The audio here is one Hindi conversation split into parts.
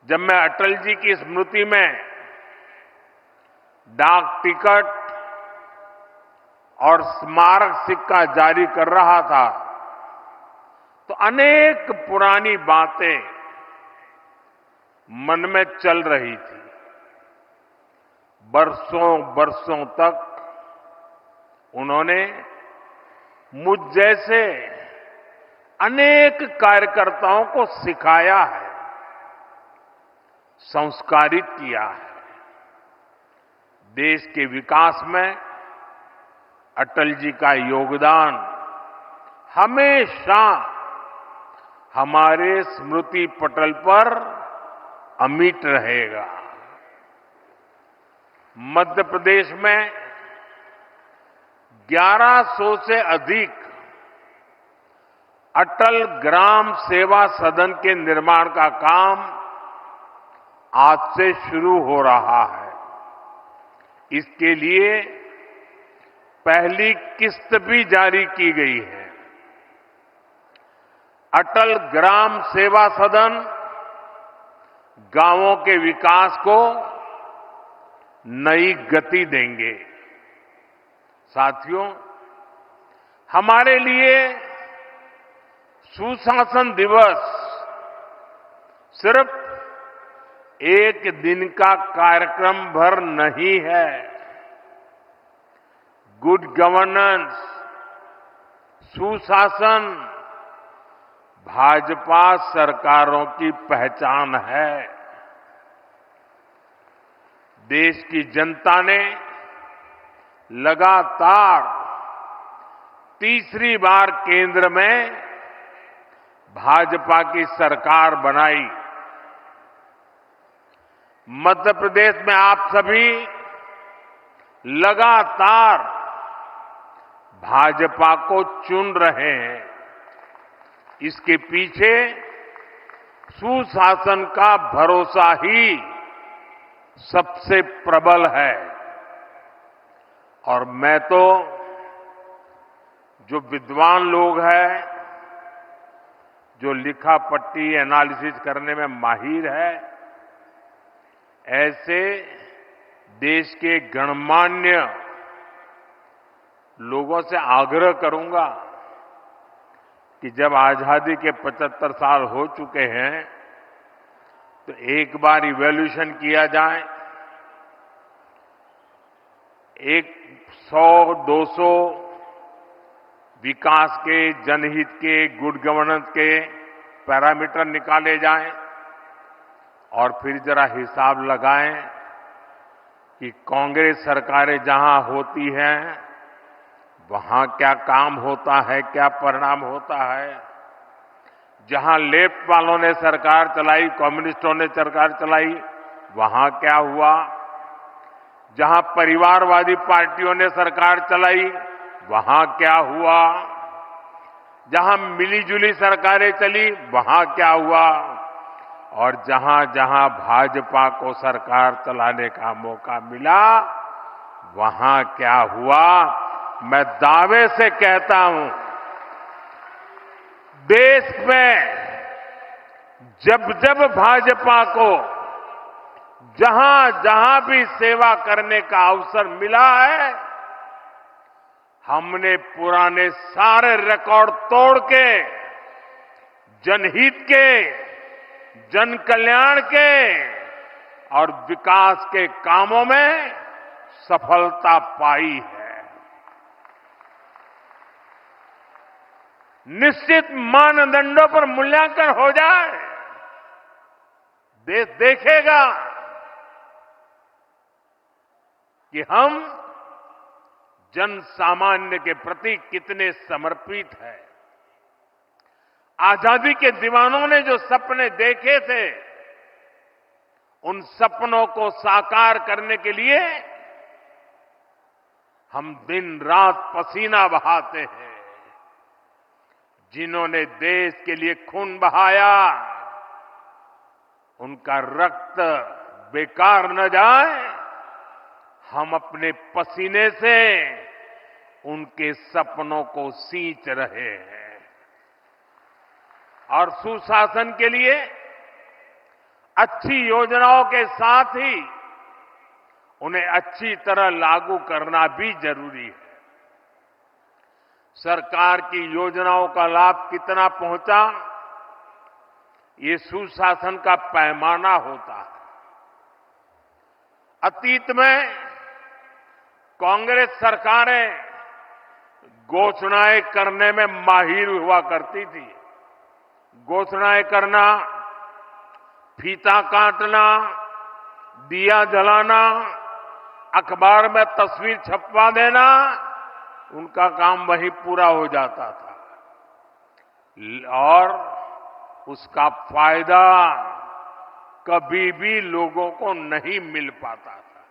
जब मैं अटल जी की स्मृति में डाक टिकट और स्मारक सिक्का जारी कर रहा था तो अनेक पुरानी बातें मन में चल रही थी। बरसों बरसों तक उन्होंने मुझ जैसे अनेक कार्यकर्ताओं को सिखाया है, संस्कारित किया है। देश के विकास में अटल जी का योगदान हमेशा हमारे स्मृति पटल पर अमिट रहेगा। मध्य प्रदेश में 1100 से अधिक अटल ग्राम सेवा सदन के निर्माण का काम आज से शुरू हो रहा है। इसके लिए पहली किस्त भी जारी की गई है। अटल ग्राम सेवा सदन गांवों के विकास को नई गति देंगे। साथियों, हमारे लिए सुशासन दिवस सिर्फ एक दिन का कार्यक्रम भर नहीं है। गुड गवर्नेंस, सुशासन भाजपा सरकारों की पहचान है। देश की जनता ने लगातार तीसरी बार केंद्र में भाजपा की सरकार बनाई। मध्य प्रदेश में आप सभी लगातार भाजपा को चुन रहे हैं। इसके पीछे सुशासन का भरोसा ही सबसे प्रबल है। और मैं तो जो विद्वान लोग हैं, जो लिखा पट्टी एनालिसिस करने में माहिर है, ऐसे देश के गणमान्य लोगों से आग्रह करूंगा कि जब आजादी के 75 साल हो चुके हैं तो एक बार इवैल्यूएशन किया जाए। 100-200 विकास के, जनहित के, गुड गवर्नेंस के पैरामीटर निकाले जाएं और फिर जरा हिसाब लगाएं कि कांग्रेस सरकारें जहां होती हैं वहां क्या काम होता है, क्या परिणाम होता है। जहां लेफ्ट वालों ने सरकार चलाई, कम्युनिस्टों ने सरकार चलाई, वहां क्या हुआ। जहां परिवारवादी पार्टियों ने सरकार चलाई, वहां क्या हुआ। जहां मिलीजुली सरकारें चली, वहां क्या हुआ। और जहां जहां भाजपा को सरकार चलाने का मौका मिला, वहां क्या हुआ। मैं दावे से कहता हूं, देश में जब जब भाजपा को जहां जहां भी सेवा करने का अवसर मिला है, हमने पुराने सारे रिकॉर्ड तोड़ के जनहित के, जन कल्याण के और विकास के कामों में सफलता पाई है। निश्चित मानदंडों पर मूल्यांकन हो जाए, देश देखेगा कि हम जन सामान्य के प्रति कितने समर्पित हैं। आजादी के दीवानों ने जो सपने देखे थे, उन सपनों को साकार करने के लिए हम दिन रात पसीना बहाते हैं। जिन्होंने देश के लिए खून बहाया, उनका रक्त बेकार न जाए, हम अपने पसीने से उनके सपनों को सींच रहे हैं। और सुशासन के लिए अच्छी योजनाओं के साथ ही उन्हें अच्छी तरह लागू करना भी जरूरी है। सरकार की योजनाओं का लाभ कितना पहुंचा, ये सुशासन का पैमाना होता है। अतीत में कांग्रेस सरकारें घोषणाएं करने में माहिर हुआ करती थी। घोषणाएं करना, फीता काटना, दिया जलाना, अखबार में तस्वीर छपवा देना, उनका काम वहीं पूरा हो जाता था और उसका फायदा कभी भी लोगों को नहीं मिल पाता था।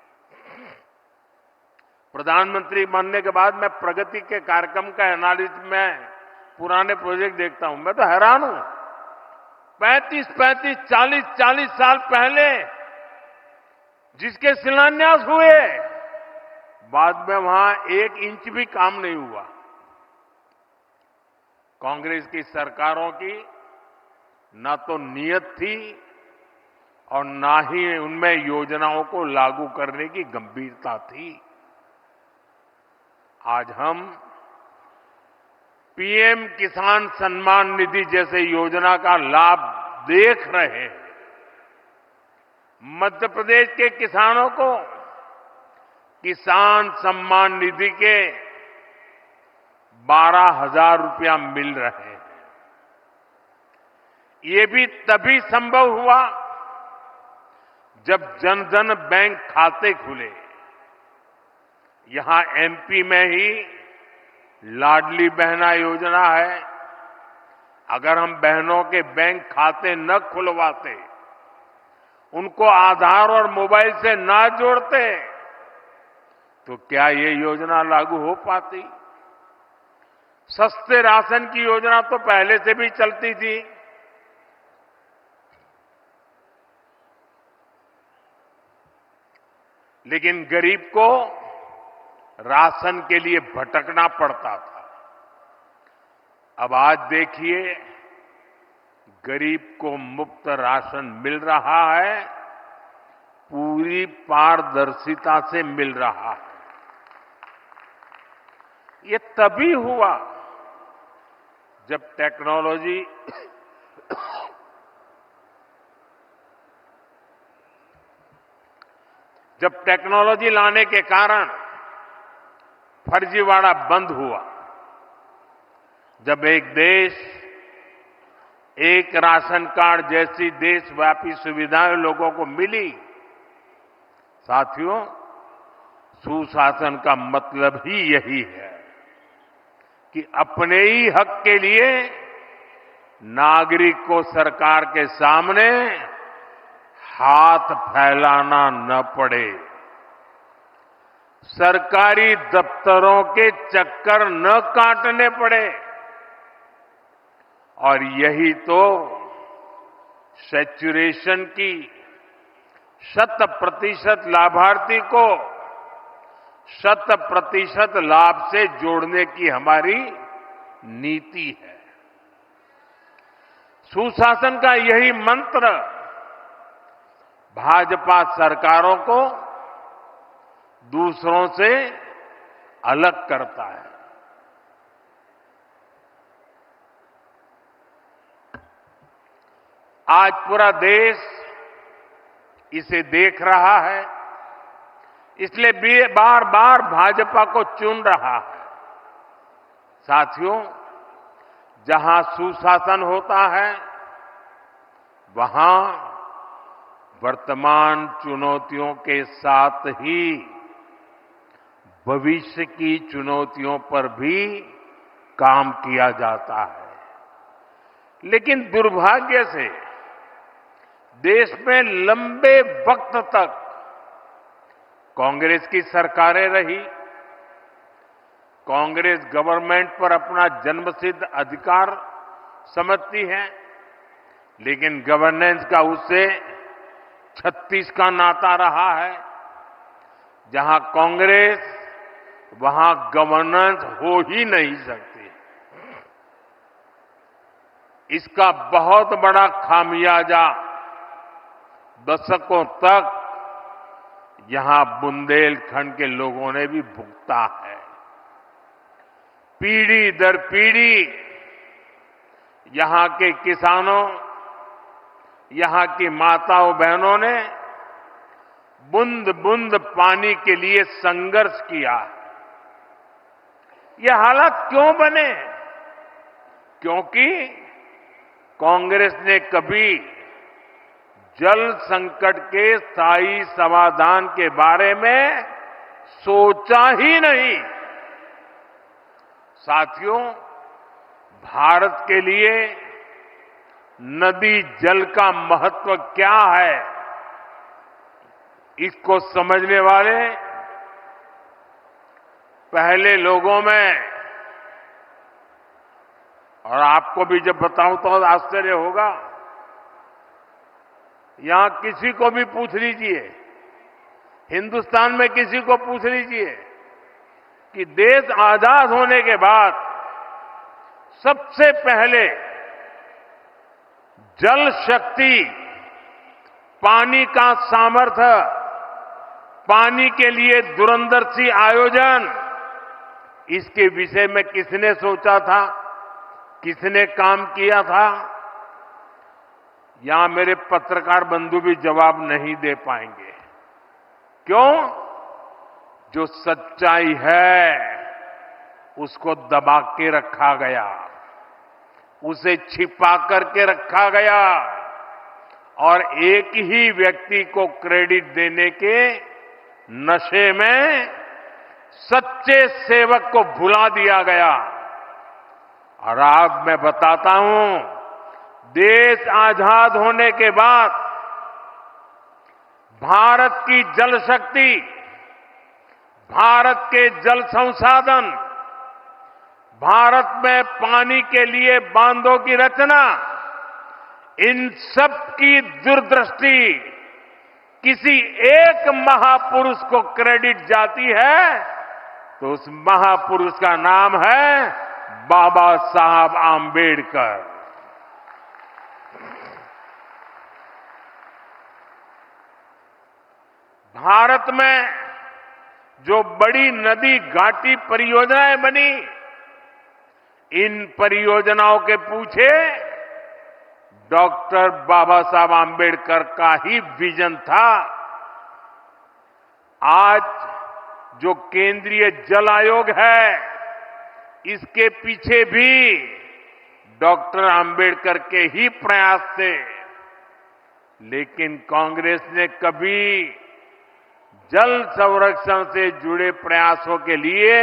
प्रधानमंत्री बनने के बाद मैं प्रगति के कार्यक्रम का एनालिसिस में पुराने प्रोजेक्ट देखता हूं, मैं तो हैरान हूं। 35, 40 साल पहले जिसके शिलान्यास हुए, बाद में वहां 1 इंच भी काम नहीं हुआ। कांग्रेस की सरकारों की ना तो नीयत थी और ना ही उनमें योजनाओं को लागू करने की गंभीरता थी। आज हम पीएम किसान सम्मान निधि जैसे योजना का लाभ देख रहे हैं। मध्य प्रदेश के किसानों को किसान सम्मान निधि के 12,000 रुपया मिल रहे हैं। ये भी तभी संभव हुआ जब जन धन बैंक खाते खुले। यहां एमपी में ही लाडली बहना योजना है। अगर हम बहनों के बैंक खाते न खुलवाते, उनको आधार और मोबाइल से ना जोड़ते, तो क्या ये योजना लागू हो पाती? सस्ते राशन की योजना तो पहले से भी चलती थी। लेकिन गरीब को राशन के लिए भटकना पड़ता था। अब आज देखिए, गरीब को मुफ्त राशन मिल रहा है, पूरी पारदर्शिता से मिल रहा है। ये तभी हुआ जब टेक्नोलॉजी लाने के कारण फर्जीवाड़ा बंद हुआ। जब एक देश एक राशन कार्ड जैसी देशव्यापी सुविधाएं लोगों को मिली, साथियों, सुशासन का मतलब ही यही है कि अपने ही हक के लिए नागरिक को सरकार के सामने हाथ फैलाना न पड़े, सरकारी दफ्तरों के चक्कर न काटने पड़े। और यही तो सैचुरेशन की 100% लाभार्थी को 100% लाभ से जोड़ने की हमारी नीति है। सुशासन का यही मंत्र भाजपा सरकारों को दूसरों से अलग करता है। आज पूरा देश इसे देख रहा है, इसलिए बार बार भाजपा को चुन रहा है। साथियों, जहां सुशासन होता है, वहां वर्तमान चुनौतियों के साथ ही भविष्य की चुनौतियों पर भी काम किया जाता है। लेकिन दुर्भाग्य से देश में लंबे वक्त तक कांग्रेस की सरकारें रही। कांग्रेस गवर्नमेंट पर अपना जन्मसिद्ध अधिकार समझती है, लेकिन गवर्नेंस का उससे 36 का नाता रहा है। जहां कांग्रेस, वहां गवर्नेंस हो ही नहीं सकती। इसका बहुत बड़ा खामियाजा दशकों तक यहां बुंदेलखंड के लोगों ने भी भुगता है। पीढ़ी दर पीढ़ी यहां के किसानों, यहां की माताओं बहनों ने बूंद बूंद पानी के लिए संघर्ष किया। ये हालात क्यों बने? क्योंकि कांग्रेस ने कभी जल संकट के स्थायी समाधान के बारे में सोचा ही नहीं। साथियों, भारत के लिए नदी जल का महत्व क्या है, इसको समझने वाले पहले लोगों में, और आपको भी जब बताऊं तो आश्चर्य होगा, यहां किसी को भी पूछ लीजिए, हिंदुस्तान में किसी को पूछ लीजिए कि देश आजाद होने के बाद सबसे पहले जल शक्ति, पानी का सामर्थ्य, पानी के लिए दूरंदर्शी आयोजन, इसके विषय में किसने सोचा था, किसने काम किया था? यहां मेरे पत्रकार बंधु भी जवाब नहीं दे पाएंगे। क्यों? जो सच्चाई है उसको दबा के रखा गया, उसे छिपा करके रखा गया और एक ही व्यक्ति को क्रेडिट देने के नशे में सच्चे सेवक को भुला दिया गया। और आज मैं बताता हूं, देश आजाद होने के बाद भारत की जल शक्ति, भारत के जल संसाधन, भारत में पानी के लिए बांधों की रचना, इन सब की दूरदृष्टि किसी एक महापुरुष को क्रेडिट जाती है तो उस महापुरुष का नाम है बाबा साहब आंबेडकर। भारत में जो बड़ी नदी घाटी परियोजनाएं बनी, इन परियोजनाओं के पीछे डॉक्टर बाबा साहब आंबेडकर का ही विजन था। आज जो केंद्रीय जल आयोग है, इसके पीछे भी डॉक्टर आंबेडकर के ही प्रयास थे। लेकिन कांग्रेस ने कभी जल संरक्षण से जुड़े प्रयासों के लिए,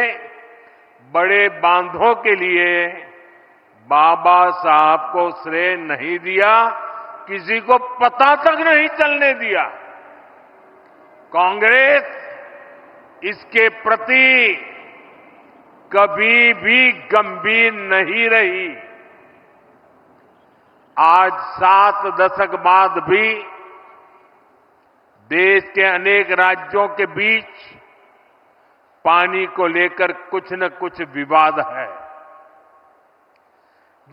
बड़े बांधों के लिए बाबा साहब को श्रेय नहीं दिया, किसी को पता तक नहीं चलने दिया। कांग्रेस इसके प्रति कभी भी गंभीर नहीं रही। आज 7 दशक बाद भी देश के अनेक राज्यों के बीच पानी को लेकर कुछ न कुछ विवाद है।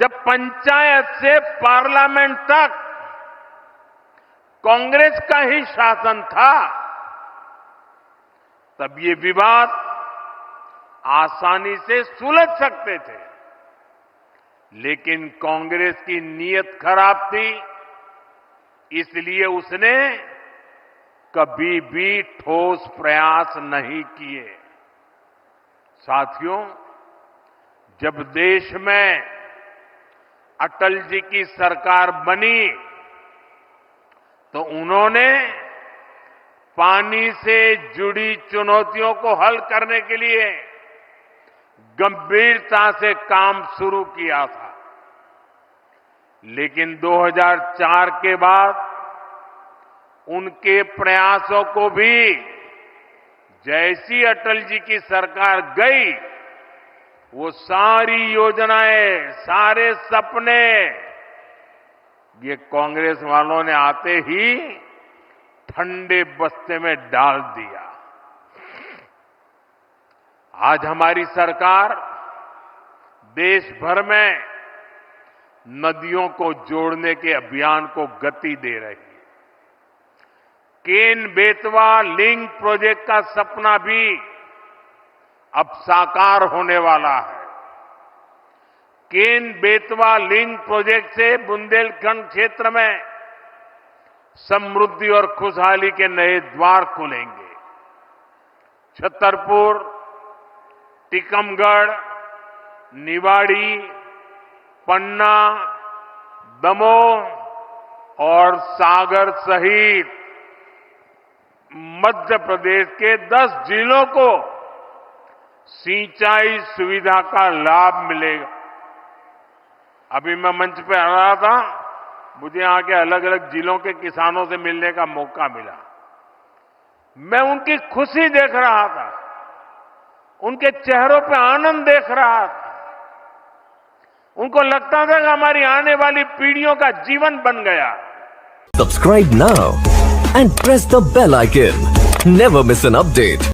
जब पंचायत से पार्लियामेंट तक कांग्रेस का ही शासन था, तब ये विवाद आसानी से सुलझ सकते थे। लेकिन कांग्रेस की नीयत खराब थी, इसलिए उसने कभी भी ठोस प्रयास नहीं किए। साथियों, जब देश में अटल जी की सरकार बनी तो उन्होंने पानी से जुड़ी चुनौतियों को हल करने के लिए गंभीरता से काम शुरू किया था। लेकिन 2004 के बाद उनके प्रयासों को भी, जैसी अटल जी की सरकार गई, वो सारी योजनाएं, सारे सपने ये कांग्रेस वालों ने आते ही ठंडे बस्ते में डाल दिया। आज हमारी सरकार देश भर में नदियों को जोड़ने के अभियान को गति दे रही है। केन बेतवा लिंक प्रोजेक्ट का सपना भी अब साकार होने वाला है। केन बेतवा लिंक प्रोजेक्ट से बुंदेलखंड क्षेत्र में समृद्धि और खुशहाली के नए द्वार खुलेंगे। छतरपुर, टीकमगढ़, निवाड़ी, पन्ना, दमोह और सागर सहित मध्य प्रदेश के 10 जिलों को सिंचाई सुविधा का लाभ मिलेगा। अभी मैं मंच पे आ रहा था, मुझे यहां के अलग अलग जिलों के किसानों से मिलने का मौका मिला। मैं उनकी खुशी देख रहा था, उनके चेहरों पे आनंद देख रहा था। उनको लगता था कि हमारी आने वाली पीढ़ियों का जीवन बन गया। Subscribe now and press the bell icon. Never miss an update.